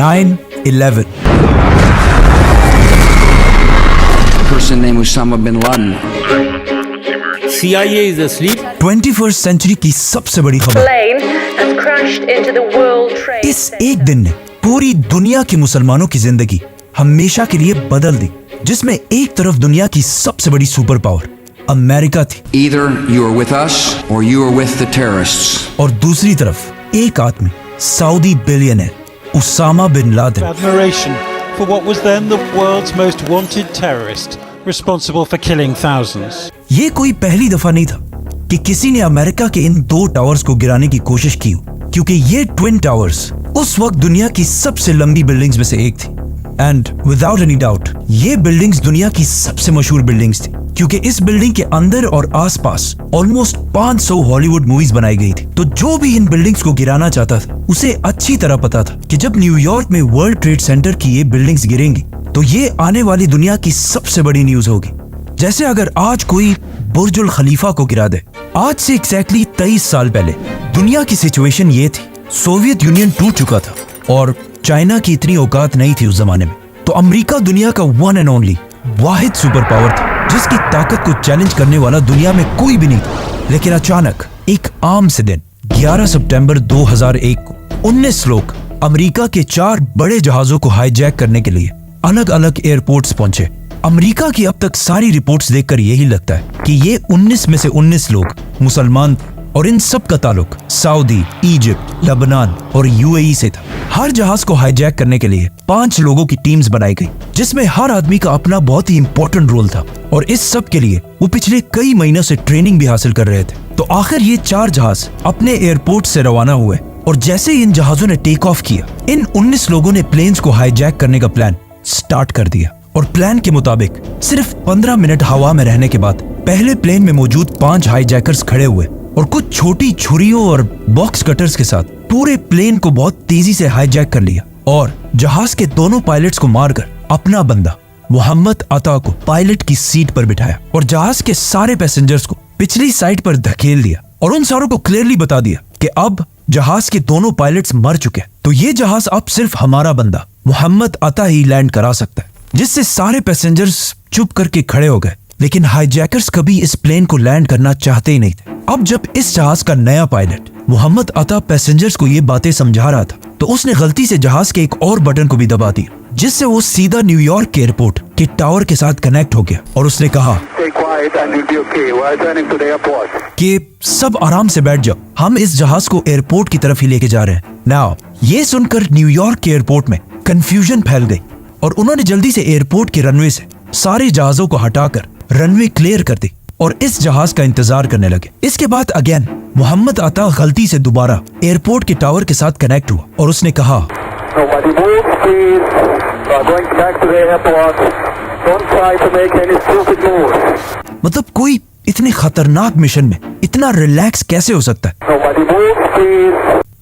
9/11 person named Osama bin Laden. CIA is asleep. 21st century की सबसे बड़ी खबर plane has crashed into the World Trade इस Center. एक दिन ने पूरी दुनिया के मुसलमानों की जिंदगी हमेशा के लिए बदल दी, जिसमें एक तरफ दुनिया की सबसे बड़ी सुपर पावर अमेरिका थी Either you are with us or you are with the terrorists. और दूसरी तरफ एक आदमी Saudi billionaire Osama bin Laden. Admiration for what was then the world's most wanted terrorist, responsible for killing thousands. ये कोई पहली दफा नहीं था कि किसी ने अमेरिका के इन 2 टावर्स को गिराने की कोशिश की हो, क्योंकि ये ट्विन टावर्स उस वक्त दुनिया की सबसे लंबी बिल्डिंग्स में से एक थी। एंड विदाउट एनी डाउट ये बिल्डिंग्स दुनिया की सबसे मशहूर बिल्डिंग्स थी, क्योंकि इस बिल्डिंग के अंदर और आसपास ऑलमोस्ट 500 हॉलीवुड मूवीज बनाई गई थी। तो जो भी इन बिल्डिंग्स को गिराना चाहता था उसे अच्छी तरह पता था कि जब न्यूयॉर्क में वर्ल्ड ट्रेड सेंटर की ये बिल्डिंग्स गिरेंगी तो ये आने वाली दुनिया की सबसे बड़ी न्यूज होगी। जैसे अगर आज कोई बुर्जुल खलीफा को गिरा दे। आज से एग्जैक्टली 23 साल पहले दुनिया की सिचुएशन ये थी, सोवियत यूनियन टूट चुका था और चाइना की इतनी औकात नहीं थी उस जमाने में। तो अमेरिका दुनिया का one and only Wahid super power था जिसकी ताकत को चैलेंज करने वाला दुनिया में कोई भी नहीं था। लेकिन अचानक एक आम से दिन 11 सितंबर 2001 को 19 लोग अमेरिका के 4 बड़े जहाजों को हाईजैक करने के लिए अलग अलग एयरपोर्ट्स पहुंचे। अमेरिका की अब तक सारी रिपोर्ट्स देखकर यही लगता है कि ये 19 में से 19 लोग मुसलमान थे और इन सब का ताल्लुक सऊदी, इजिप्ट, लेबनान और यूएई से था। हर जहाज को हाईजैक करने के लिए 5 लोगों की टीम्स बनाई गई, जिसमें हर आदमी का अपना बहुत ही इंपॉर्टेंट रोल था और इस सब के लिए वो पिछले कई महीनों से ट्रेनिंग भी हासिल कर रहे थे। तो आखिर ये 4 जहाज अपने एयरपोर्ट से रवाना हुए और जैसे ही इन जहाजों ने टेक ऑफ किया, इन 19 लोगों ने प्लेन्स को हाईजैक करने का प्लान स्टार्ट कर दिया। और प्लान के मुताबिक सिर्फ 15 मिनट हवा में रहने के बाद पहले प्लेन में मौजूद 5 हाईजैकर्स खड़े हुए और कुछ छोटी छुरियों और बॉक्स कटर्स के साथ पूरे प्लेन को बहुत तेजी से हाईजैक कर लिया और जहाज के दोनों पायलट्स को मारकर अपना बंदा मोहम्मद अता को पायलट की सीट पर बिठाया और जहाज के सारे पैसेंजर्स को पिछली साइड पर धकेल दिया और उन सारों को क्लियरली बता दिया कि अब जहाज के दोनों पायलट्स मर चुके हैं, तो ये जहाज अब सिर्फ हमारा बंदा मोहम्मद अता ही लैंड करा सकता है। जिससे सारे पैसेंजर्स चुप करके खड़े हो गए, लेकिन हाईजैकर्स कभी इस प्लेन को लैंड करना चाहते ही नहीं थे। अब जब इस जहाज का नया पायलट मोहम्मद अता पैसेंजर्स को ये बातें समझा रहा था तो उसने गलती से जहाज के एक और बटन को भी दबा दिया, जिससे वो सीधा न्यूयॉर्क के एयरपोर्ट के टावर के साथ कनेक्ट हो गया और उसने कहा कि सब आराम से बैठ जाओ, हम इस जहाज को एयरपोर्ट की तरफ ही लेके जा रहे हैं। नाउ ये सुनकर न्यूयॉर्क के एयरपोर्ट में कंफ्यूजन फैल गई और उन्होंने जल्दी से एयरपोर्ट के रनवे से सारे जहाजों को हटाकर रनवे क्लियर कर दी और इस जहाज का इंतजार करने लगे। इसके बाद अगेन मोहम्मद अता गलती से दोबारा एयरपोर्ट के टावर के साथ कनेक्ट हुआ और उसने कहा मतलब कोई इतने खतरनाक मिशन में इतना रिलैक्स कैसे हो सकता है।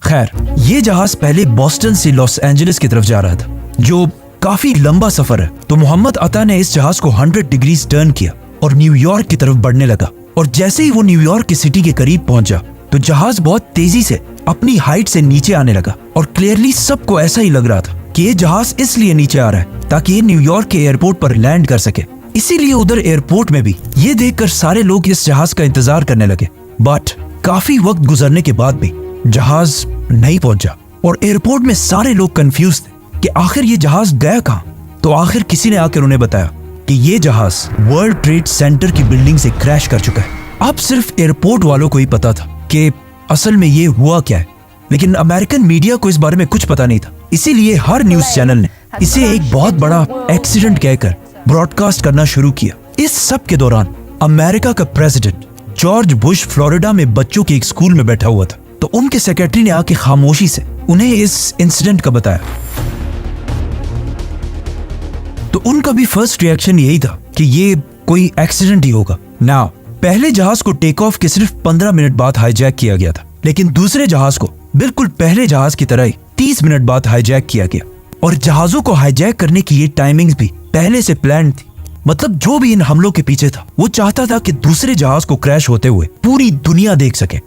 खैर ये जहाज पहले बोस्टन से लॉस एंजलिस की तरफ जा रहा था, जो काफी लंबा सफर है। तो मोहम्मद अता ने इस जहाज को 100 डिग्रीज टर्न किया और न्यूयॉर्क की तरफ बढ़ने लगा और जैसे ही वो न्यूयॉर्क की सिटी के करीब पहुंचा तो जहाज बहुत तेजी से अपनी हाइट से नीचे आने लगा और क्लियरली सबको ऐसा ही लग रहा था कि ये जहाज इसलिए नीचे आ रहा है ताकि ये न्यूयॉर्क के एयरपोर्ट पर लैंड कर सके। इसीलिए उधर एयरपोर्ट में भी ये देखकर सारे लोग इस जहाज का इंतजार करने लगे। बट काफी वक्त गुजरने के बाद भी जहाज नहीं पहुंचा और एयरपोर्ट में सारे लोग कंफ्यूज थे कि आखिर ये जहाज गया कहाँ। तो आखिर किसी ने आकर उन्हें बताया कि ये जहाज वर्ल्ड ट्रेड सेंटर की बिल्डिंग से क्रैश कर चुका है। अब सिर्फ एयरपोर्ट वालों को ही पता था कि असल में ये हुआ क्या है, लेकिन अमेरिकन मीडिया को इस बारे में कुछ पता नहीं था। इसीलिए हर न्यूज चैनल ने इसे एक बहुत बड़ा एक्सीडेंट कहकर ब्रॉडकास्ट करना शुरू किया। इस सब के दौरान अमेरिका का प्रेसिडेंट जॉर्ज बुश फ्लोरिडा में बच्चों के एक स्कूल में बैठा हुआ था, तो उनके सेक्रेटरी ने आके खामोशी से उन्हें इस इंसिडेंट का बताया। तो उनका भी फर्स्ट रिएक्शन यही था कि ये कोई एक्सीडेंट ही होगा। नाउ पहले जहाज को टेक ऑफ के सिर्फ 15 मिनट बाद हाईजैक किया गया था, लेकिन दूसरे जहाज को बिल्कुल पहले जहाज की तरह ही 30 मिनट बाद हाईजैक किया गया और जहाजों को हाईजैक करने की ये टाइमिंग्स भी पहले से प्लान थी। मतलब जो भी इन हमलों के पीछे था वो चाहता था कि दूसरे जहाज को क्रैश होते हुए पूरी दुनिया देख सके।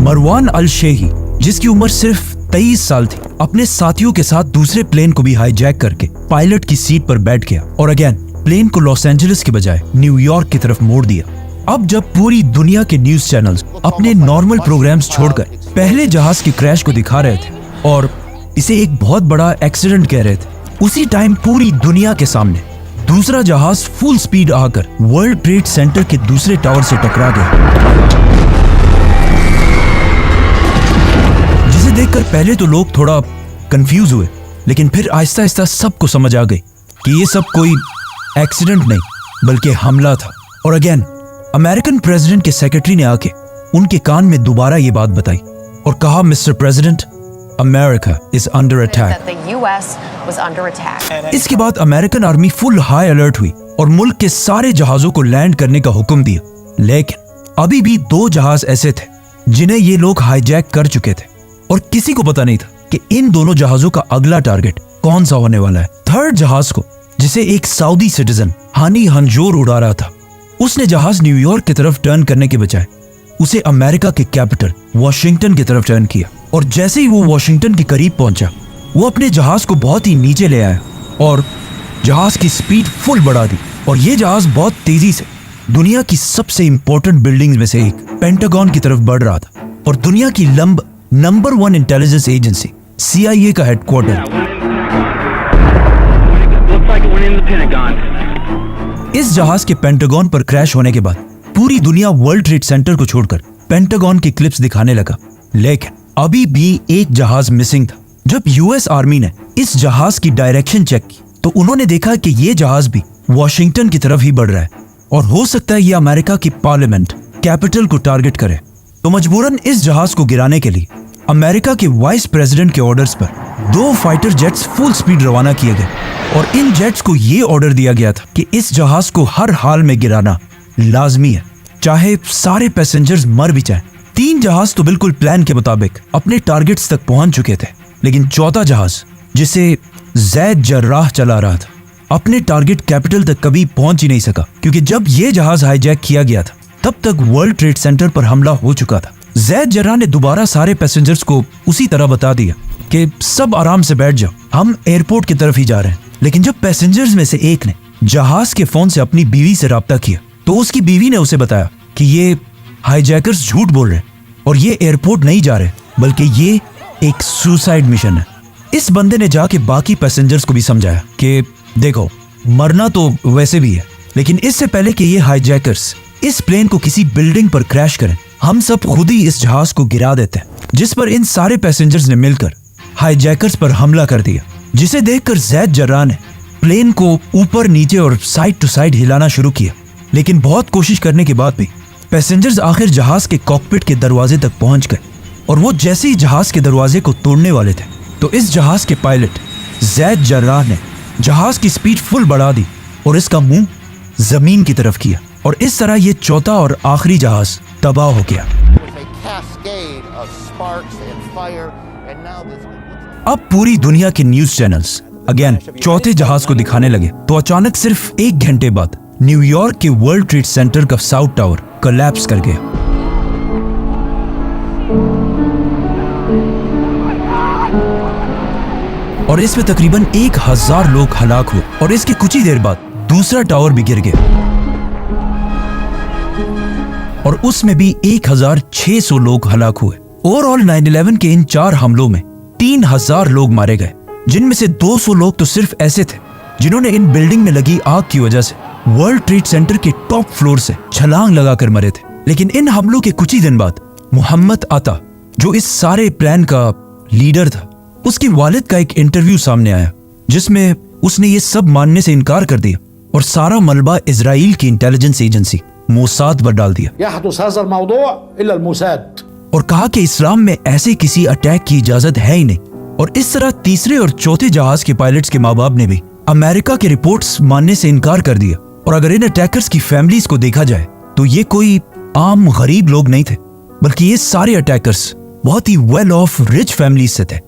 मरवान अल शेही, जिसकी उम्र सिर्फ 23 साल थी, अपने साथियों के साथ दूसरे प्लेन को भी हाईजैक करके पायलट की सीट पर बैठ गया और अगेन प्लेन को लॉस एंजलिस के बजाय न्यूयॉर्क की तरफ मोड़ दिया। अब जब पूरी दुनिया के न्यूज चैनल्स अपने नॉर्मल प्रोग्राम्स छोड़कर पहले जहाज के क्रैश को दिखा रहे थे और इसे एक बहुत बड़ा एक्सीडेंट कह रहे थे, उसी टाइम पूरी दुनिया के सामने दूसरा जहाज फुल स्पीड आकर वर्ल्ड ट्रेड सेंटर के दूसरे टावर से टकरा गया, जिसे देखकर पहले तो लोग थोड़ा कंफ्यूज हुए, लेकिन फिर आहिस्ता आहिस्ता सबको समझ आ गई कि ये सब कोई एक्सीडेंट नहीं बल्कि हमला था। और अगेन अमेरिकन प्रेसिडेंट के सेक्रेटरी ने आके उनके कान में दोबारा ये बात बताई और कहा, mister president, America is under attack. इसके बाद American army full high alert हुई और मुल्क के सारे जहाजों को लैंड करने का हुक्म दिया। लेकिन अभी भी 2 जहाज ऐसे थे जिन्हें ये लोग हाईजैक कर चुके थे और किसी को पता नहीं था कि इन दोनों जहाजों का अगला टारगेट कौन सा होने वाला है। थर्ड जहाज को, जिसे एक सऊदी सिटीजन हानी हंजोर उड़ा रहा था, उसने जहाज न्यूयॉर्क की तरफ टर्न करने के बजाय उसे अमेरिका के कैपिटल वॉशिंगटन की तरफ टर्न किया और जैसे ही वो वॉशिंगटन के करीब पहुंचा, वो अपने जहाज को बहुत ही नीचे ले आया और जहाज की स्पीड फुल बढ़ा दी और ये जहाज बहुत तेजी से दुनिया की सबसे इंपॉर्टेंट बिल्डिंग्स में से एक पेंटागन की तरफ बढ़ रहा था और दुनिया की नंबर 1 इंटेलिजेंस एजेंसी CIA का हेडक्वार्टर इस जहाज के पेंटागन पर क्रैश होने के बाद पूरी दुनिया वर्ल्ड ट्रेड सेंटर को छोड़कर पेंटागन की क्लिप्स दिखाने लगा। लेकिन अभी भी एक जहाज मिसिंग था। जब US आर्मी ने इस जहाज की डायरेक्शन चेक की तो उन्होंने देखा कि ये जहाज भी वॉशिंगटन की तरफ ही बढ़ रहा है और हो सकता है ये अमेरिका की पार्लियामेंट कैपिटल को टारगेट करे। तो मजबूरन इस जहाज को गिराने के लिए अमेरिका के वाइस प्रेसिडेंट के ऑर्डर्स पर 2 फाइटर जेट्स फुल स्पीड रवाना किए गए और इन जेट्स को ये ऑर्डर दिया गया था कि इस जहाज को हर हाल में गिराना लाजमी है, चाहे सारे पैसेंजर्स मर भी जाएं। 3 जहाज तो बिल्कुल प्लान के मुताबिक अपने टारगेट्स तक पहुंच चुके थे, लेकिन चौथा जहाज, जिसे ज़ैद जर्राह चला रहा था, अपने टारगेट कैपिटल तक कभी पहुंच ही नहीं सका, क्योंकि जब ये जहाज हाईजैक किया गया था तब तक वर्ल्ड ट्रेड सेंटर पर हमला हो चुका था। ज़ैद जर्राह ने दोबारा सारे पैसेंजर्स को उसी तरह बता दिया कि सब आराम से बैठ जाओ, हम एयरपोर्ट की तरफ ही जा रहे हैं। लेकिन जब पैसेंजर्स में से एक ने जहाज के फोन से अपनी बीवी से राब्ता किया तो उसकी बीवी ने उसे बताया कि ये हाईजैकर्स झूठ बोल रहे हैं और ये एयरपोर्ट नहीं जा रहे, बल्कि ये एक सुसाइड मिशन है। इस बंदे ने जाके बाकी पैसेंजर्स को भी समझाया कि देखो, मरना तो वैसे भी है, लेकिन इससे पहले कि ये हाईजैकर्स इस प्लेन को किसी बिल्डिंग पर क्रैश करें, हम सब खुद ही इस जहाज को गिरा देते हैं। जिस पर इन सारे पैसेंजर्स ने मिलकर हाईजैकर्स पर हमला कर दिया, जिसे देखकर ज़ैद जर्राह ने प्लेन को ऊपर नीचे और साइड टू साइड हिलाना शुरू किया। लेकिन बहुत कोशिश करने के बाद भी पैसेंजर्स आखिर जहाज के कॉकपिट के दरवाजे तक पहुंच गए और वो जैसे ही जहाज के दरवाजे को तोड़ने वाले थे तो इस जहाज के पायलट ज़ैद जर्राह ने जहाज की स्पीड फुल बढ़ा दी और इसका मुंह जमीन की तरफ किया और इस तरह ये चौथा और आखिरी जहाज तबाह हो गया। अब पूरी दुनिया के न्यूज चैनल्स अगेन चौथे जहाज को दिखाने लगे तो अचानक सिर्फ 1 घंटे बाद न्यूयॉर्क के वर्ल्ड ट्रेड सेंटर का साउथ टावर कोलैप्स कर गया। और इसमें तकरीबन 1000 लोग हलाक हुए और इसके कुछ ही देर बाद दूसरा टावर भी गिर गया और उसमें भी 1600 लोग हलाक हुए। ओवरऑल 9/11 के इन 4 हमलों में 3000 लोग मारे गए, जिनमें से 200 लोग तो सिर्फ ऐसे थे जिन्होंने इन बिल्डिंग में लगी आग की वजह से वर्ल्ड ट्रेड सेंटर के टॉप फ्लोर से छलांग लगाकर मरे थे। लेकिन इन हमलों के कुछ ही दिन बाद मोहम्मद अता, जो इस सारे प्लान का लीडर था, उसके वालिद का एक इंटरव्यू सामने आया जिसमें उसने ये सब मानने से इनकार कर दिया और सारा मलबा इजराइल की इंटेलिजेंस एजेंसी मोसाद पर डाल दिया और कहा कि इस्लाम में ऐसे किसी अटैक की इजाजत है ही नहीं। और इस तरह तीसरे और चौथे जहाज के पायलट्स के माँ बाप ने भी अमेरिका के रिपोर्ट्स मानने से इनकार कर दिया। और अगर इन अटैकर्स की फैमिलीज को देखा जाए तो ये कोई आम गरीब लोग नहीं थे, बल्कि ये सारे अटैकर्स बहुत ही वेल ऑफ रिच फैमिलीज से थे।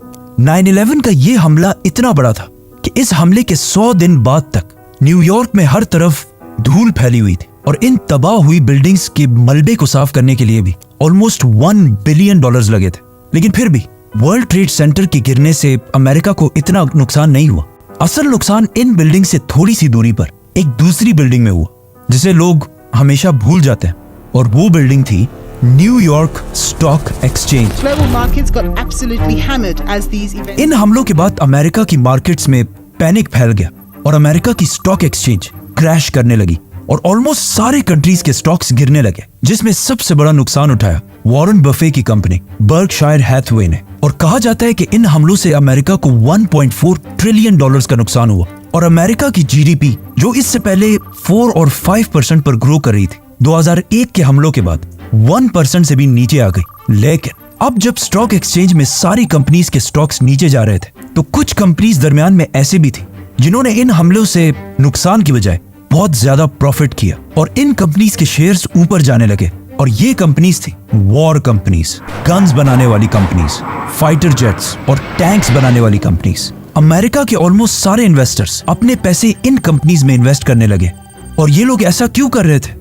9/11 का ये हमला इतना बड़ा था कि इस हमले के 100 दिन बाद तक न्यूयॉर्क में हर तरफ धूल फैली हुई थी और इन तबाह हुई बिल्डिंग्स के मलबे को साफ करने के लिए भी ऑलमोस्ट $1 बिलियन लगे थे। लेकिन फिर भी वर्ल्ड ट्रेड सेंटर के गिरने से अमेरिका को इतना नुकसान नहीं हुआ। असल नुकसान इन बिल्डिंग से थोड़ी सी दूरी पर एक दूसरी बिल्डिंग में हुआ जिसे लोग हमेशा भूल जाते हैं, और वो बिल्डिंग थी New York stock exchange. Global markets got absolutely hammered as these events. इन हमलों के बाद अमेरिका की मार्केट्स में पैनिक फैल गया और अमेरिका की स्टॉक एक्सचेंज क्रैश करने लगी और ऑलमोस्ट सारे कंट्रीज के स्टॉक्स गिरने लगे, जिसमें सबसे बड़ा नुकसान उठाया वॉरेन बफे की कंपनी बर्कशायर हैथवे ने। और कहा जाता है कि इन हमलों से अमेरिका को 1.4 ट्रिलियन डॉलर्स का नुकसान हुआ और अमेरिका की जीडीपी जो इससे पहले 4 और 5% पर ग्रो कर रही थी, 2001 के हमलों के बाद 1% से भी नीचे आ गई। लेकिन अब जब स्टॉक एक्सचेंज में सारी कंपनीज के स्टॉक्स नीचे जा रहे थे, तो कुछ कंपनीज दरमियान में ऐसे भी थी जिन्होंने इन हमलों से नुकसान की बजाय बहुत ज्यादा प्रॉफिट किया और इन कंपनीज के शेयर्स ऊपर जाने लगे। और ये कंपनीज थी वॉर कंपनीज, गन्स बनाने वाली कंपनीज, फाइटर जेट्स और टैंक्स बनाने वाली कंपनीज। अमेरिका के ऑलमोस्ट सारे इन्वेस्टर्स अपने पैसे इन कंपनीज में इन्वेस्ट करने लगे। और ये लोग ऐसा क्यों कर रहे थे?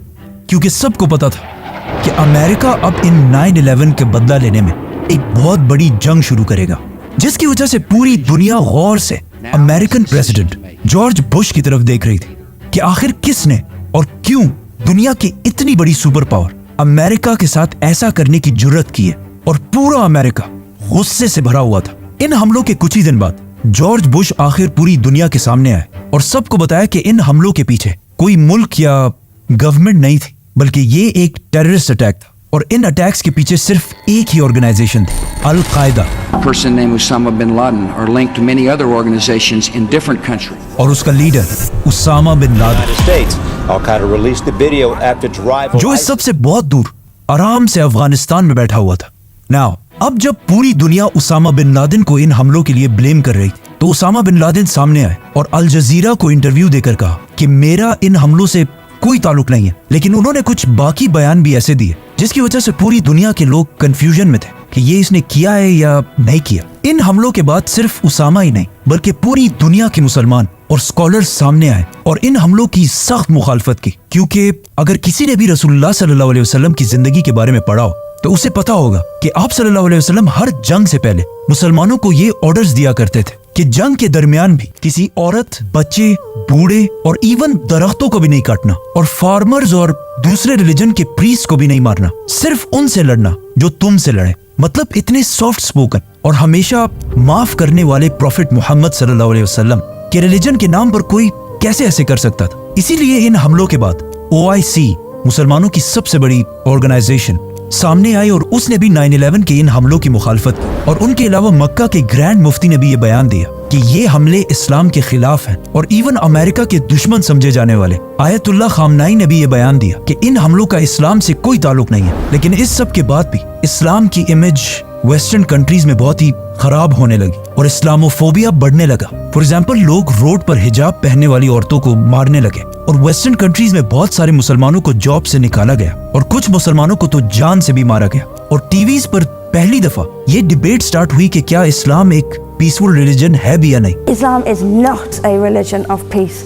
क्योंकि सबको पता था कि अमेरिका अब इन 9/11 के बदला लेने में एक बहुत बड़ी जंग शुरू करेगा, जिसकी वजह से पूरी दुनिया गौर से अमेरिकन प्रेसिडेंट जॉर्ज बुश की तरफ देख रही थी कि आखिर किसने और क्यों दुनिया की इतनी बड़ी सुपर पावर अमेरिका के साथ ऐसा करने की जुर्रत की है। और पूरा अमेरिका गुस्से से भरा हुआ था। इन हमलों के कुछ ही दिन बाद जॉर्ज बुश आखिर पूरी दुनिया के सामने आए और सबको बताया कि इन हमलों के पीछे कोई मुल्क या गवर्नमेंट नहीं थी, बल्कि ये एक टेररिस्ट अटैक था। और इन अटैक्स के पीछे सिर्फ एक ही ऑर्गेनाइजेशन थी, अल कायदा। A person named Osama bin Laden are linked to many other organizations in different countries. और उसका leader Osama bin Laden, States. Al-Qaeda released the video after its arrival. जो इस सबसे बहुत दूर आराम से अफगानिस्तान में बैठा हुआ था। नाउ अब जब पूरी दुनिया उसामा बिन लादेन को इन हमलों के लिए ब्लेम कर रही थी, तो उसामा बिन लादेन सामने आए और अल जजीरा को इंटरव्यू देकर कहा कि मेरा इन हमलों से कोई ताल्लुक नहीं है। लेकिन उन्होंने कुछ बाकी बयान भी ऐसे दिए जिसकी वजह से पूरी दुनिया के लोग कंफ्यूजन में थे कि ये इसने किया है या नहीं किया। इन हमलों के बाद सिर्फ उसामा ही नहीं बल्कि पूरी दुनिया के मुसलमान और स्कॉलर्स सामने आए और इन हमलों की सख्त मुखालफत की, क्योंकि अगर किसी ने भी रसूलुल्लाह सल्लल्लाहु अलैहि वसल्लम की जिंदगी के बारे में पढ़ा हो तो उसे पता होगा कि आप सल्लल्लाहु अलैहि वसल्लम हर जंग से पहले मुसलमानों को ये ऑर्डर्स दिया करते थे कि जंग के दरमियान भी किसी औरत, बच्चे, बूढ़े और इवन दरख्तों को भी नहीं काटना और फार्मर्स और दूसरे रिलीजन के प्रीस्ट को भी नहीं मारना, सिर्फ उनसे लड़ना जो तुमसे लड़े। मतलब इतने सॉफ्ट स्पोकन और हमेशा माफ करने वाले प्रॉफिट मोहम्मद सल्लल्लाहु अलैहि वसल्लम के रिलीजन के नाम पर कोई कैसे ऐसे कर सकता था? इसीलिए इन हमलों के बाद OIC, मुसलमानों की सबसे बड़ी ऑर्गेनाइजेशन, सामने आई और उसने भी 9/11 के इन हमलों की मुखालफत की। और उनके अलावा मक्का के ग्रैंड मुफ्ती ने भी ये बयान दिया कि ये हमले इस्लाम के खिलाफ हैं और इवन अमेरिका के दुश्मन समझे जाने वाले आयतुल्लाह खामनाई ने भी ये बयान दिया कि इन हमलों का इस्लाम से कोई ताल्लुक नहीं है। लेकिन इस सब के बाद भी इस्लाम की इमेज वेस्टर्न कंट्रीज में बहुत ही खराब होने लगी और इस्लामोफोबिया बढ़ने लगा। फॉर एग्जाम्पल, लोग रोड पर हिजाब पहनने वाली औरतों को मारने लगे और वेस्टर्न कंट्रीज में बहुत सारे मुसलमानों को जॉब से निकाला गया और कुछ मुसलमानों को तो जान से भी मारा गया। और टीवीज पर पहली दफा ये डिबेट स्टार्ट हुई कि क्या इस्लाम एक पीसफुल रिलीजन है भी या नहीं। Islam is not a religion of peace.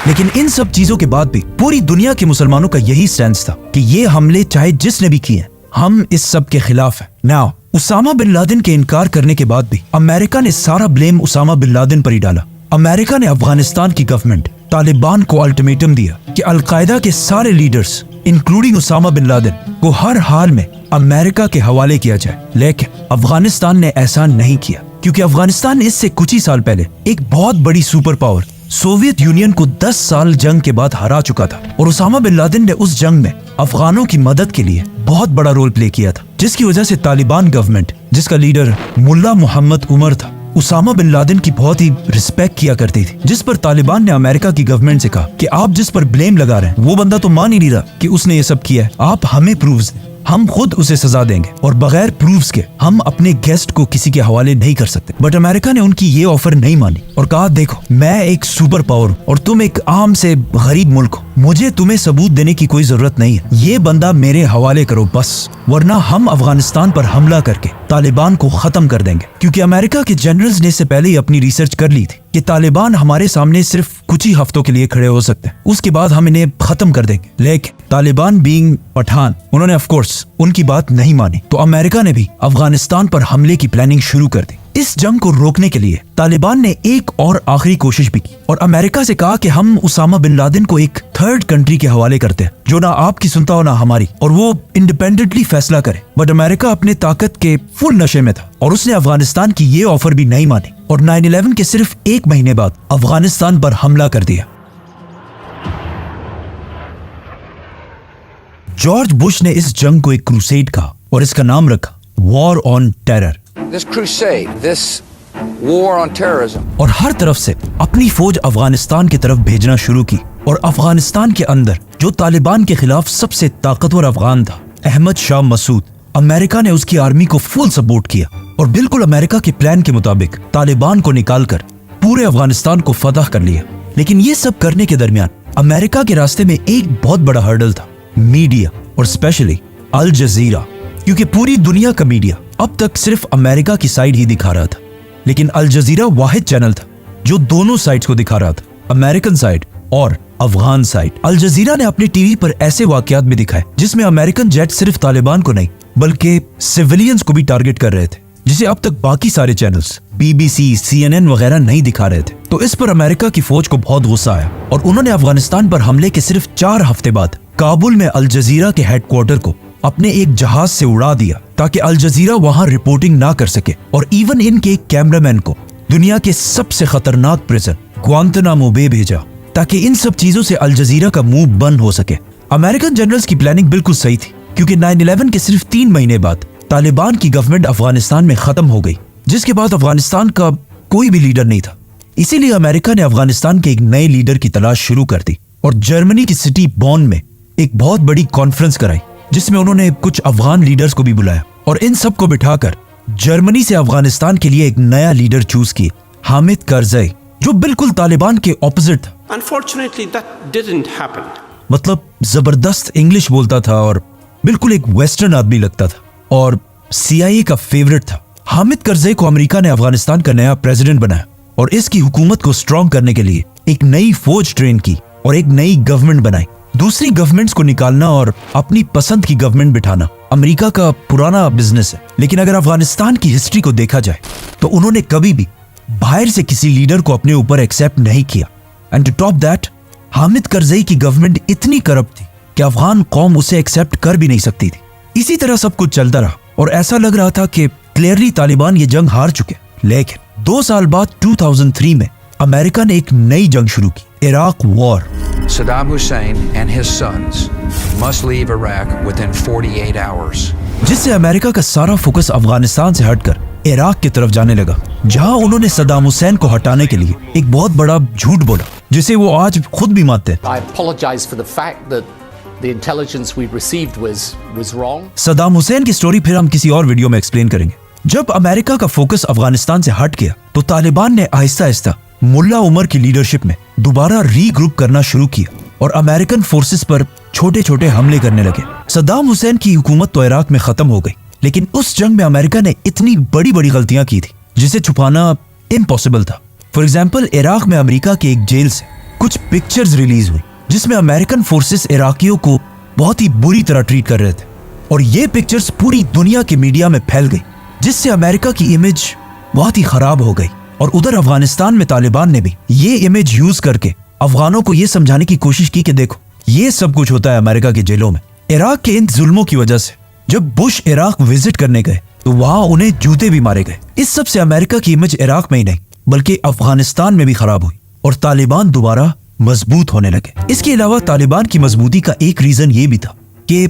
लेकिन इन सब चीजों के बाद भी पूरी दुनिया के मुसलमानों का यही स्टैंड था कि ये हमले चाहे जिसने भी किए, हम इस सब के खिलाफ हैं। नाउ उसामा बिन लादेन के इनकार करने के बाद भी अमेरिका ने सारा ब्लेम उसामा बिन लादेन पर ही डाला। अमेरिका ने अफगानिस्तान की गवर्नमेंट तालिबान को अल्टीमेटम दिया कि अलकायदा के सारे leaders including Osama bin Laden को हर हाल में अमेरिका के हवाले किया जाए। लेकिन अफगानिस्तान ने ऐसा नहीं किया, क्योंकि अफगानिस्तान ने इससे कुछ ही साल पहले एक बहुत बड़ी सुपर पावर सोवियत यूनियन को 10 साल जंग के बाद हरा चुका था और उसामा बिन लादेन ने उस जंग में अफगानों की मदद के लिए बहुत बड़ा रोल प्ले किया था, जिसकी वजह से तालिबान गवर्नमेंट, जिसका लीडर मुल्ला मोहम्मद उमर था, उसामा बिन लादेन की बहुत ही रिस्पेक्ट किया करती थी। जिस पर तालिबान ने अमेरिका की गवर्नमेंट से कहा कि आप जिस पर ब्लेम लगा रहे हैं वो बंदा तो मान ही नहीं रहा कि उसने ये सब किया है, आप हमें प्रूफ्स दें, हम खुद उसे सजा देंगे और बगैर प्रूफ्स के हम अपने गेस्ट को किसी के हवाले नहीं कर सकते। बट अमेरिका ने उनकी ये ऑफर नहीं मानी और कहा, देखो मैं एक सुपर पावर हूँ और तुम एक आम से गरीब मुल्क हो, मुझे तुम्हें सबूत देने की कोई जरूरत नहीं है, ये बंदा मेरे हवाले करो बस, वरना हम अफगानिस्तान पर हमला करके तालिबान को खत्म कर देंगे। क्योंकि अमेरिका के जनरल्स ने इससे पहले ही अपनी रिसर्च कर ली थी कि तालिबान हमारे सामने सिर्फ कुछ ही हफ्तों के लिए खड़े हो सकते हैं, उसके बाद हम इन्हें खत्म कर देंगे। लेकिन तालिबान बीइंग पठान, उन्होंने ऑफ कोर्स उनकी बात नहीं मानी, तो अमेरिका ने भी अफगानिस्तान पर हमले की प्लानिंग शुरू कर दी। इस जंग को रोकने के लिए तालिबान ने एक और आखिरी कोशिश भी की और अमेरिका से कहा कि हम उसामा बिन लादेन को एक थर्ड कंट्री के हवाले करते हैं जो ना आपकी सुनता हो ना हमारी, और वो इंडिपेंडेंटली फैसला करे। बट अमेरिका अपने ताकत के फुल नशे में था और उसने अफगानिस्तान की ये ऑफर भी नहीं मानी और 9/11 के सिर्फ एक महीने बाद अफगानिस्तान पर हमला कर दिया। जॉर्ज बुश ने इस जंग को एक क्रूसेड कहा और इसका नाम रखा war on terror. This crusade, this war on terrorism, और हर तरफ से अपनी फौज अफगानिस्तान की तरफ भेजना शुरू की और अफगानिस्तान के अंदर जो तालिबान के खिलाफ सबसे ताकतवर अफगान था, अहमद शाह मसूद, अमेरिका ने उसकी आर्मी को फुल सपोर्ट किया और बिल्कुल अमेरिका के प्लान के मुताबिक तालिबान को निकालकर पूरे अफगानिस्तान को फतह कर लिया। लेकिन ये सब करने के दरमियान अमेरिका के रास्ते में एक बहुत बड़ा हर्डल था, मीडिया और स्पेशली अल जजीरा, क्योंकि पूरी दुनिया का मीडिया अब तक सिर्फ अमेरिका की साइड ही दिखा रहा था, लेकिन अल जजीरा वाहिद चैनल था जो दोनों साइड्स को दिखा रहा था, अमेरिकन साइड और अफगान साइड। अल जजीरा ने अपने टीवी पर ऐसे वाकयात भी दिखाए जिसमें अमेरिकन जेट सिर्फ तालिबान को नहीं बल्कि सिविलियंस को भी टारगेट कर रहे थे, जिसे अब तक बाकी सारे चैनल्स BBC, CNN वगैरह नहीं दिखा रहे थे। तो इस पर अमेरिका की फौज को बहुत गुस्सा आया और उन्होंने अफगानिस्तान पर हमले के सिर्फ 4 हफ्ते बाद काबुल में अल जजीरा के हेडक्वार्टर को अपने एक जहाज से उड़ा दिया ताकि अल जजीरा वहां रिपोर्टिंग ना कर सके, और इवन इनके एक कैमरामैन को दुनिया के सबसे खतरनाक प्रिजन ग्वांतनामो बे भेजा ताकि इन सब चीजों से अल जजीरा का मुंह बंद हो सके। अमेरिकन जनरल्स की प्लानिंग बिल्कुल सही थी क्योंकि 9/11 के सिर्फ 3 महीने बाद तालिबान की गवर्नमेंट अफगानिस्तान में खत्म हो गई, जिसके बाद अफगानिस्तान का कोई भी लीडर नहीं था। इसीलिए अमेरिका ने अफगानिस्तान के एक नए लीडर की तलाश शुरू कर दी और जर्मनी की सिटी बॉन में एक बहुत बड़ी कॉन्फ्रेंस कराई जिसमें उन्होंने कुछ अफगान लीडर्स को भी बुलाया और इन सब को बिठाकर जर्मनी से अफगानिस्तान के लिए एक नया लीडर चूज किया, हामिद करजई, जो बिल्कुल तालिबान के ऑपोजिट था। Unfortunately, that didn't happen. मतलब जबरदस्त इंग्लिश बोलता था और बिल्कुल एक वेस्टर्न आदमी लगता था और CIA का फेवरेट था। हामिद करजई को अमेरिका ने अफगानिस्तान का नया प्रेसिडेंट बनाया और इसकी हुकूमत को स्ट्रॉन्ग करने के लिए एक नई फौज ट्रेन की और एक नई गवर्नमेंट बनाई। दूसरी गवर्नमेंट्स को निकालना और अपनी पसंद की गवर्नमेंट बिठाना अमेरिका का पुराना बिजनेस है, लेकिन अगर अफगानिस्तान की हिस्ट्री को देखा जाए तो उन्होंने कभी भी बाहर से किसी लीडर को अपने ऊपर एक्सेप्ट नहीं किया। And to top that, Hamid Karzai की गवर्नमेंट इतनी करप्ट थी कि अफगान कौम उसे एक्सेप्ट कर भी नहीं सकती थी। इसी तरह सब कुछ चलता रहा और ऐसा लग रहा था कि क्लियरली तालिबान ये जंग हार चुके। लेकिन 2 साल बाद 2003 में अमेरिका ने एक नई जंग शुरू की, Iraq war. Saddam Hussein and his sons must leave Iraq within 48 hours. जिससे अमेरिका का सारा फोकस अफगानिस्तान से हटकर इराक की तरफ जाने लगा, जहां उन्होंने सद्दाम हुसैन को हटाने के लिए एक बहुत बड़ा झूठ बोला जिसे वो आज खुद भी मानते हैं। I apologize for the fact that the intelligence we received was wrong. Saddam Hussain की स्टोरी फिर हम किसी और वीडियो में एक्सप्लेन करेंगे। जब अमेरिका का फोकस अफगानिस्तान से हट गया तो तालिबान ने आहिस्ता आहिस्ता मुल्ला उमर की लीडरशिप में दोबारा रीग्रुप करना शुरू किया और अमेरिकन फोर्सेस पर छोटे छोटे हमले करने लगे। सद्दाम हुसैन की हुकूमत तो इराक में खत्म हो गई, लेकिन उस जंग में अमेरिका ने इतनी बड़ी बड़ी गलतियां की थी जिसे छुपाना इम्पॉसिबल था। फॉर एग्जाम्पल, इराक में अमेरिका के एक जेल से कुछ पिक्चर्स रिलीज हुई जिसमें अमेरिकन फोर्सेस इराकियों को बहुत ही बुरी तरह ट्रीट कर रहे थे और ये पिक्चर्स पूरी दुनिया के मीडिया में फैल गई, जिससे अमेरिका की इमेज बहुत ही खराब हो गई। और उधर अफगानिस्तान में तालिबान ने भी ये इमेज यूज करके अफगानों को ये समझाने की कोशिश की कि देखो ये सब कुछ होता है अमेरिका के जेलों में। इराक के इन जुल्मों की वजह से जब बुश इराक विजिट करने गए तो वहां उन्हें जूते भी मारे गए। इस सब से अमेरिका की इमेज इराक में ही नहीं बल्कि अफगानिस्तान में भी खराब हुई और तालिबान दोबारा मजबूत होने लगे। इसके अलावा तालिबान की मजबूती का एक रीजन ये भी था कि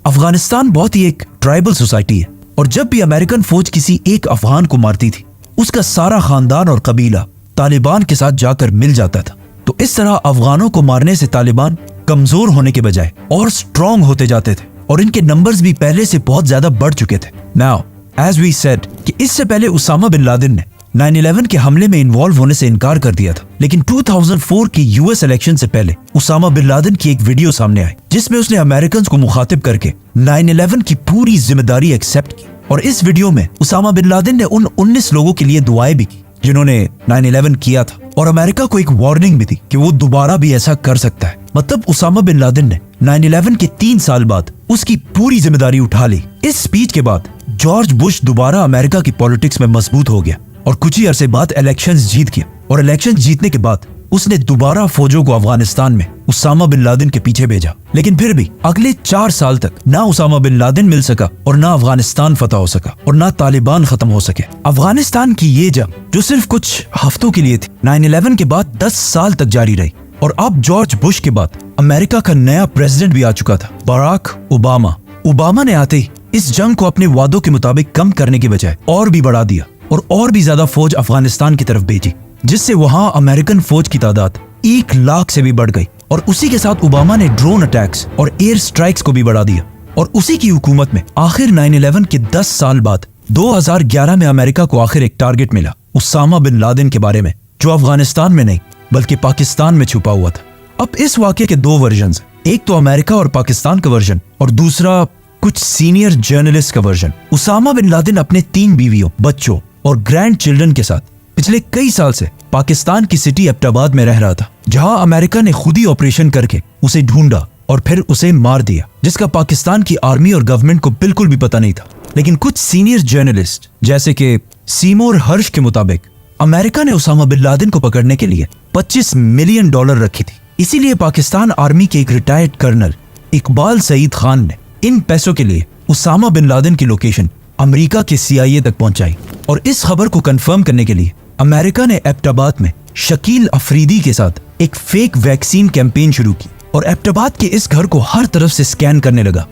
अफगानिस्तान बहुत ही एक ट्राइबल सोसाइटी है और जब भी अमेरिकन फौज किसी एक अफगान को मारती थी उसका सारा खानदान और कबीला तालिबान के साथ जाकर मिल जाता था। तो इस तरह अफगानों को मारने से तालिबान कमजोर होने के बजाय और स्ट्रॉन्ग होते जाते थे और इनके नंबर्स भी पहले से बहुत ज्यादा बढ़ चुके थे। नाउ एज वी सेड कि इससे पहले उसामा बिन लादेन ने 9/11 के हमले में इन्वॉल्व होने से इनकार कर दिया था, लेकिन 2004 के US इलेक्शन से पहले उसामा बिन लादेन की एक वीडियो सामने आई जिसमें उसने अमेरिकन को मुखातिब करके 9/11 की पूरी जिम्मेदारी एक्सेप्ट की और इस वीडियो में उसामा बिन लादेन ने उन 19 लोगों के लिए दुआएं भी की जिन्होंने 9/11 किया था और अमेरिका को एक वार्निंग भी दी कि वो दोबारा भी ऐसा कर सकता है। मतलब उसामा बिन लादेन ने 9/11 के 3 साल बाद उसकी पूरी जिम्मेदारी उठा ली। इस स्पीच के बाद जॉर्ज बुश दोबारा अमेरिका की पॉलिटिक्स में मजबूत हो गया और कुछ ही अरसे बाद इलेक्शंस जीत गया। और इलेक्शन जीतने के बाद उसने दोबारा फौजों को अफगानिस्तान में उसामा बिन लादेन के पीछे भेजा। लेकिन फिर भी अगले 4 साल तक ना उसामा बिन लादेन मिल सका और ना अफगानिस्तान फतह हो सका और ना तालिबान खत्म हो सके। अफगानिस्तान की ये जंग जो सिर्फ कुछ हफ्तों के लिए थी 9/11 के बाद 10 साल तक जारी रही। और अब जॉर्ज बुश के बाद अमेरिका का नया प्रेसिडेंट भी आ चुका था, बराक ओबामा। ओबामा ने आते ही इस जंग को अपने वादों के मुताबिक कम करने की बजाय और भी बढ़ा दिया और भी ज्यादा फौज अफगानिस्तान की तरफ भेजी, जिससे वहां अमेरिकन फौज की तादाद 1 लाख से भी बढ़ गई। और उसी के साथ ओबामा ने ड्रोन अटैक्स और एयर स्ट्राइक्स को भी बढ़ा दिया। और उसी की हुकूमत में आखिर 9/11 के 10 साल बाद 2011 में अमेरिका को आखिर एक टारगेट मिला उसामा बिन लादेन के बारे में, जो अफगानिस्तान में नहीं बल्कि पाकिस्तान में छुपा हुआ था। अब इस वाकये के 2 वर्जन, एक तो अमेरिका और पाकिस्तान का वर्जन और दूसरा कुछ सीनियर जर्नलिस्ट का वर्जन। उसामा बिन लादेन अपने 3 बीवियों, बच्चों और ग्रैंड चिल्ड्रन के साथ पिछले कई साल से पाकिस्तान की सिटी एबटाबाद में रह रहा था, जहां अमेरिका ने खुद ही ऑपरेशन करके उसे ढूंढा और फिर उसे मार दिया, जिसका पाकिस्तान की आर्मी और गवर्नमेंट को बिल्कुल भी पता नहीं था। लेकिन कुछ सीनियर जर्नलिस्ट जैसे कि सीमोर हर्ष के मुताबिक अमेरिका ने उसामा बिन लादेन को पकड़ने के लिए $25 मिलियन रखी थी। इसीलिए पाकिस्तान आर्मी के एक रिटायर्ड कर्नल इकबाल सईद खान ने इन पैसों के लिए उसामा बिन लादेन की लोकेशन अमेरिका के CIA तक पहुंचाई। और इस खबर को कंफर्म करने के लिए अमेरिका ने एबटाबाद में शकील अफरीदी के साथ एक फेक वैक्सीन कैंपेन शुरू की और एबटाबाद के इस घर को हर तरफ से स्कैन करने लगा।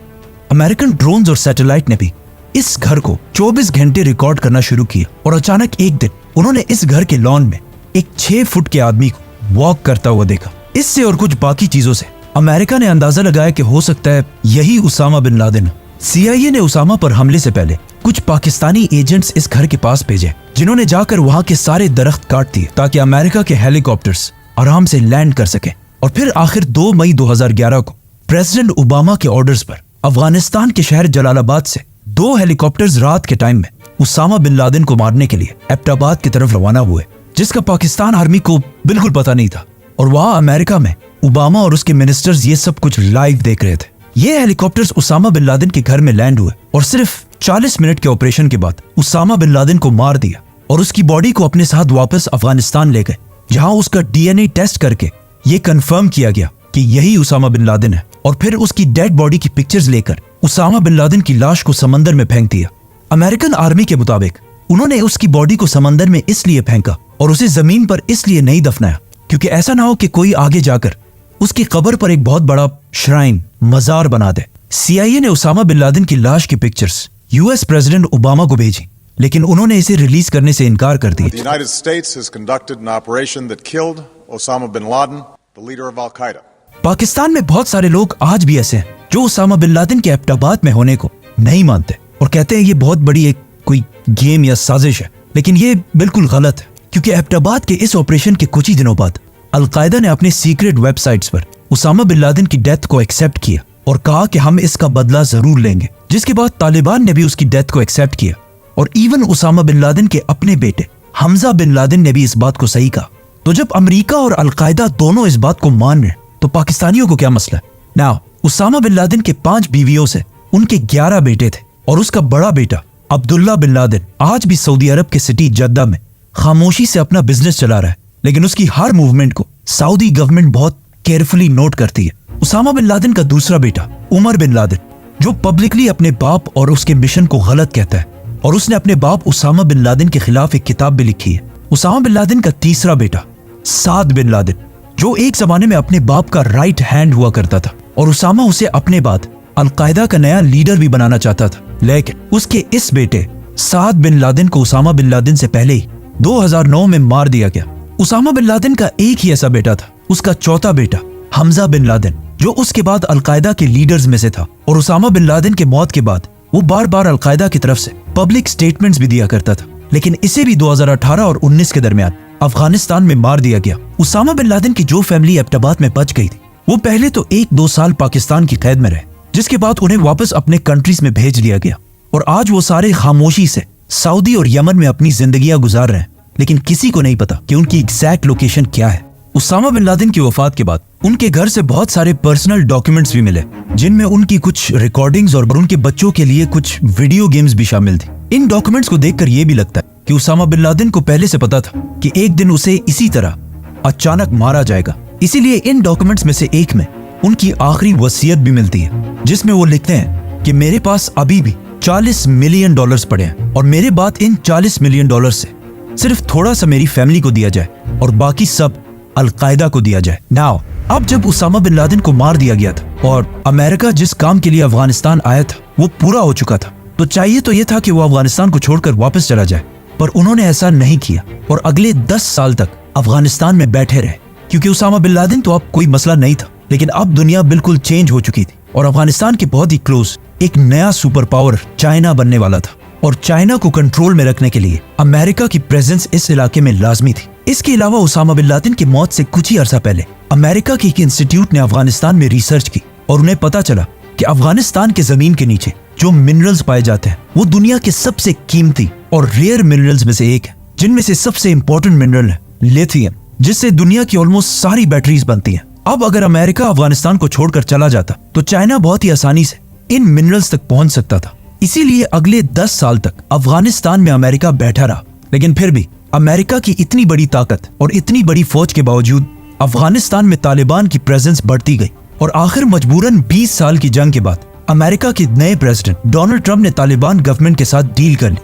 अमेरिकन ड्रोन्स और सैटेलाइट ने भी इस घर को 24 घंटे रिकॉर्ड करना शुरू किया। और अचानक एक दिन उन्होंने इस घर के लॉन में एक 6 फुट के आदमी को वॉक करता हुआ देखा। इससे और कुछ बाकी चीजों से अमेरिका ने अंदाजा लगाया कि हो सकता है यही उसामा बिन लादेन। CIA ने उसामा पर हमले से पहले कुछ पाकिस्तानी एजेंट्स इस घर के पास भेजे, जिन्होंने जाकर वहां के सारे दरख्त काट दिए ताकि अमेरिका के हेलीकॉप्टर्स आराम से लैंड कर सके। और फिर आखिर 2 मई 2011 को प्रेसिडेंट ओबामा के ऑर्डर्स पर अफगानिस्तान के शहर जलालाबाद से 2 हेलीकॉप्टर्स रात के टाइम में उसामा बिन लादेन को मारने के लिए एबटाबाद की तरफ रवाना हुए, जिसका पाकिस्तान आर्मी को बिल्कुल पता नहीं था। और वहां अमेरिका में ओबामा और उसके मिनिस्टर्स ये सब कुछ लाइव देख रहे थे। ये हेलीकॉप्टर्स उसामा बिन लादेन के घर में लैंड हुए और सिर्फ 40 मिनट के ऑपरेशन के बाद उसामा बिन लादेन को मार दिया और उसकी बॉडी को अपने साथ वापस अफगानिस्तान ले गए, जहां उसका DNA टेस्ट करके ये कंफर्म किया गया कि यही उसामा बिन लादेन है। और फिर उसकी डेड बॉडी की पिक्चर्स लेकर उसामा बिन लादेन की लाश को समंदर में फेंक दिया। अमेरिकन आर्मी के मुताबिक उन्होंने उसकी बॉडी को समंदर में इसलिए फेंका और उसे जमीन पर इसलिए नहीं दफनाया क्योंकि ऐसा ना हो कि कोई आगे जाकर उसकी कब्र पर एक बहुत बड़ा श्राइन, मजार बना दे। CIA ने उसामा बिन लादेन की लाश की पिक्चर्स US प्रेसिडेंट ओबामा को भेजी, लेकिन उन्होंने इसे रिलीज करने से इनकार कर दिया। The United States has conducted an operation that killed Osama bin Laden, the leader of Al-Qaeda. Pakistan में बहुत सारे लोग आज भी ऐसे हैं जो उसामा बिन लादेन के एबटाबाद में होने को नहीं मानते और कहते हैं ये बहुत बड़ी एक कोई गेम या साजिश है। लेकिन ये बिल्कुल गलत है, क्योंकि एबटाबाद के इस ऑपरेशन के कुछ ही दिनों बाद अल-कायदा ने अपने सीक्रेट वेबसाइट्स पर उसामा बिन लादेन की डेथ को एक्सेप्ट किया और कहा कि हम इसका बदला जरूर लेंगे, जिसके बाद तालिबान ने भी उसकी डेथ को एक्सेप्ट किया। और इवन उसामा बिन लादेन के अपने बेटे हमजा बिन लादेन ने भी इस बात को सही कहा। तो जब अमेरिका और अल-कायदा दोनों इस बात को मान रहे तो पाकिस्तानियों को क्या मसला है? नाउ उसामा बिन लादेन के 5 बीवियों से उनके 11 बेटे थे और उसका बड़ा बेटा अब्दुल्ला बिन लादेन आज भी सऊदी अरब के सिटी जद्दा में खामोशी से अपना बिजनेस चला रहा है, लेकिन उसकी हर मूवमेंट को सऊदी गवर्नमेंट बहुत केयरफुली नोट करती है। उसामा बिन लादेन का दूसरा बेटा उमर बिन लादेन, जो पब्लिकली अपने बाप और उसके मिशन को गलत कहता है, और उसने अपने बाप उसामा बिन लादेन के खिलाफ एक किताब भी लिखी है। उसामा बिन लादेन का तीसरा बेटा साद बिन लादेन, जो एक जमाने में अपने बाप का राइट हैंड हुआ करता था और उसामा उसे अपने बाद अल-कायदा का नया लीडर भी बनाना चाहता था। लेकिन उसके इस बेटे साद बिन लादेन को उसामा बिन लादेन से पहले ही 2009 में मार दिया गया। उसामा बिन लादेन का एक ही ऐसा बेटा था, उसका चौथा बेटा हमजा बिन लादेन, जो उसके बाद अल-कायदा के लीडर्स में से था। और उसामा बिन लादेन के मौत के बाद वो बार बार अल-कायदा की तरफ से पब्लिक स्टेटमेंट्स भी दिया करता था, लेकिन इसे भी 2018 और 19 के दरमियान अफगानिस्तान में मार दिया गया। उसामा बिन लादेन की जो फैमिली एबटाबाद में बच गई थी, वो पहले तो 1-2 साल पाकिस्तान की कैद में रहे, जिसके बाद उन्हें वापस अपने कंट्रीज में भेज दिया गया और आज वो सारे खामोशी से सऊदी और यमन में अपनी जिंदगियां गुजार रहे हैं। लेकिन किसी को नहीं पता कि उनकी एग्जैक्ट लोकेशन क्या है। उसामा बिन लादेन की वफात के बाद उनके घर से बहुत सारे पर्सनल डॉक्यूमेंट्स भी मिले, जिनमें उनकी कुछ रिकॉर्डिंग्स और उनके बच्चों के लिए कुछ वीडियो गेम्स भी शामिल थी। इन डॉक्यूमेंट्स को देखकर यह भी लगता है कि उसामा बिन लादेन को पहले से पता था कि एक दिन उसे इसी तरह अचानक मारा जाएगा। इसीलिए इन डॉक्यूमेंट्स में से एक में उनकी आखिरी वसीयत भी मिलती है, जिसमें वो लिखते हैं कि मेरे पास अभी भी $40 मिलियन पड़े हैं और मेरे बाद इन $40 मिलियन से सिर्फ थोड़ा सा मेरी फैमिली को दिया जाए और बाकी सब अल-कायदा को दिया जाए। नाउ अब जब उसामा बिन लादेन को मार दिया गया था और अमेरिका जिस काम के लिए अफगानिस्तान आया था वो पूरा हो चुका था, तो चाहिए तो ये था कि वो अफगानिस्तान को छोड़कर वापस चला जाए, पर उन्होंने ऐसा नहीं किया और अगले 10 साल तक अफगानिस्तान में बैठे रहे। क्योंकि उसामा बिन लादेन तो अब कोई मसला नहीं था, लेकिन अब दुनिया बिल्कुल चेंज हो चुकी थी और अफगानिस्तान के बहुत ही क्लोज एक नया सुपर पावर चाइना बनने वाला था और चाइना को कंट्रोल में रखने के लिए अमेरिका की प्रेजेंस इस इलाके में लाजमी थी। इसके अलावा उसामा बिन लादेन की मौत से कुछ ही अरसा पहले अमेरिका के एक इंस्टीट्यूट ने अफगानिस्तान में रिसर्च की और उन्हें पता चला कि अफगानिस्तान के जमीन के नीचे जो मिनरल्स पाए जाते हैं वो दुनिया के सबसे कीमती और रेयर मिनरल्स में से एक है, जिनमें से सबसे इंपॉर्टेंट मिनरल है लिथियम, जिससे दुनिया की ऑलमोस्ट सारी बैटरीज बनती हैं। अब अगर अमेरिका अफगानिस्तान को छोड़कर चला जाता तो चाइना बहुत ही आसानी से इन मिनरल्स तक पहुंच सकता था। इसीलिए अगले 10 साल तक अफगानिस्तान में अमेरिका बैठा रहा, लेकिन फिर भी अमेरिका की इतनी बड़ी ताकत और इतनी बड़ी फौज के बावजूद अफगानिस्तान में तालिबान की प्रेजेंस बढ़ती गई और आखिर मजबूरन 20 साल की जंग के बाद अमेरिका के नए प्रेसिडेंट डोनाल्ड ट्रंप ने तालिबान गवर्नमेंट के साथ डील कर ली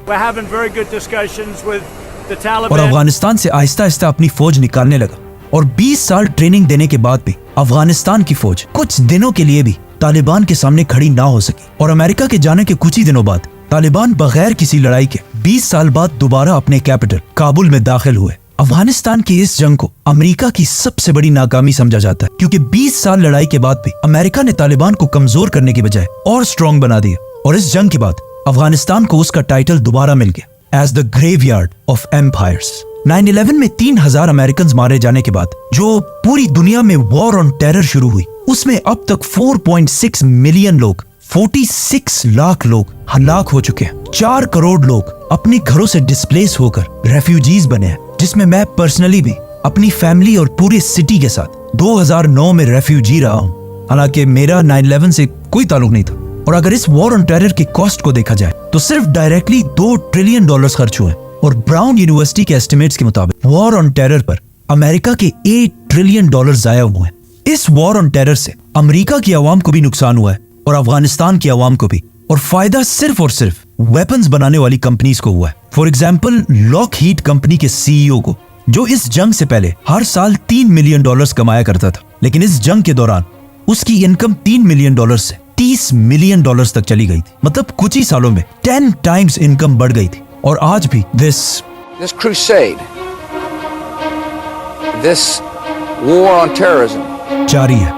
और अफगानिस्तान से आहिस्ता आहिस्ता अपनी फौज निकालने लगा। और 20 साल ट्रेनिंग देने के बाद भी अफगानिस्तान की फौज कुछ दिनों के लिए भी तालिबान के सामने खड़ी ना हो सकी और अमेरिका के जाने के कुछ ही दिनों बाद तालिबान बगैर किसी लड़ाई के 20 साल बाद दोबारा अपने कैपिटल काबुल में दाखिल हुए। अफगानिस्तान की इस जंग को अमेरिका की सबसे बड़ी नाकामी समझा जाता है, क्योंकि 20 साल लड़ाई के बाद भी अमेरिका ने तालिबान को कमजोर करने की बजाय और स्ट्रॉन्ग बना दिया और इस जंग के बाद अफगानिस्तान को उसका टाइटल दोबारा मिल गया as the graveyard of empires. 9/11 में 3000 अमेरिकन मारे जाने के बाद जो पूरी दुनिया में वॉर ऑन टेरर शुरू हुई, उसमें अब तक 4.6 मिलियन लोग 46 लाख लोग हलाक हो चुके हैं। 4 करोड़ लोग अपने घरों से डिस्प्लेस होकर रेफ्यूजीज बने हैं, जिसमें मैं पर्सनली भी अपनी फैमिली और पूरे सिटी के साथ 2009 में रेफ्यूजी रहा हूँ। हालांकि मेरा 9/11 से कोई ताल्लुक नहीं था और अगर इस वॉर ऑन टेरर की कॉस्ट को देखा जाए तो सिर्फ डायरेक्टली $2 ट्रिलियन खर्च हुए और ब्राउन यूनिवर्सिटी के एस्टिमेट्स के मुताबिक वॉर ऑन टेरर पर अमेरिका के $8 ट्रिलियन जाया हुए हैं। इस वॉर ऑन टेरर से अमेरिका की आवाम को भी नुकसान हुआ है और अफगानिस्तान की आवाम को भी, और फायदा सिर्फ और सिर्फ वेपन्स बनाने वाली कंपनीज को हुआ है। फॉर एग्जाम्पल लॉकहीड कंपनी के सीईओ को, जो इस जंग से पहले हर साल $3 मिलियन कमाया करता था, लेकिन इस जंग के दौरान उसकी इनकम $3 मिलियन से $30 मिलियन तक चली गई थी। मतलब कुछ ही सालों में 10 टाइम्स इनकम बढ़ गई थी। और आज भी This crusade, this war on terrorism जारी है।